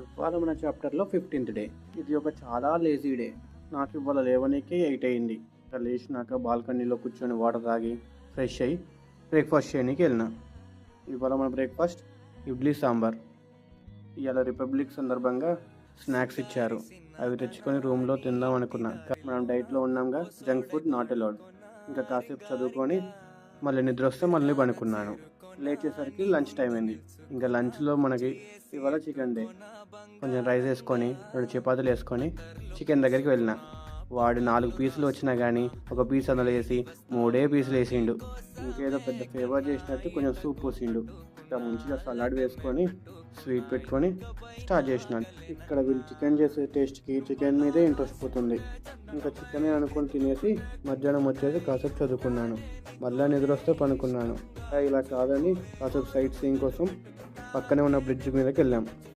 ఇవాళ మన చాప్టర్లో 15th డే. ఇది ఒక చాలా లేజీ డే. నాకు ఇవాళ లేవనీకి 8 అయింది. ఇంకా లేచినాక బాల్కనీలో కూర్చొని వాటర్ తాగి ఫ్రెష్ అయ్యి బ్రేక్ఫాస్ట్ చేయడానికి వెళ్ళిన. ఇవాళ మన బ్రేక్ఫాస్ట్ ఇడ్లీ సాంబార్. ఇవాళ రిపబ్లిక్ సందర్భంగా స్నాక్స్ ఇచ్చారు. అవి తెచ్చుకొని రూమ్లో తిందాం అనుకున్నా. మనం డైట్లో ఉన్నాంగా, జంక్ ఫుడ్ నాట్ అలౌడ్. ఇంకా కాసేపు చదువుకొని మళ్ళీ నిద్ర వస్తే మళ్ళీ పడుకున్నాను. లేచేసరికి లంచ్ టైం అయింది. ఇంకా లంచ్లో మనకి ఇవాళ చికెన్ డే. కొంచెం రైస్ వేసుకొని 2 చపాతీలు వేసుకొని చికెన్ దగ్గరికి వెళ్ళిన. వాడు 4 పీసులు వచ్చినా కానీ ఒక పీస్ అందులో వేసి 3 పీసులు వేసిండు. ఇంకేదో పెద్ద ఫేవర్ చేసినట్టు కొంచెం సూప్ పోసిండు. ఇంకా మంచిగా సలాడ్ వేసుకొని స్వీట్ పెట్టుకొని స్టార్ట్ చేసినాను. ఇక్కడ వీళ్ళు చికెన్ చేసే టేస్ట్కి చికెన్ మీదే ఇంట్రెస్ట్ పోతుంది. ఇంకా చికెనే అనుకొని తినేసి మధ్యాహ్నం వచ్చేసి కాసేపు చదువుకున్నాను. మళ్ళీ నిద్ర వస్తే పనుకున్నాను. ఇలా కాదని కాసేపు సైట్ సీయింగ్ కోసం పక్కనే ఉన్న బ్రిడ్జ్ మీదకి వెళ్ళాం.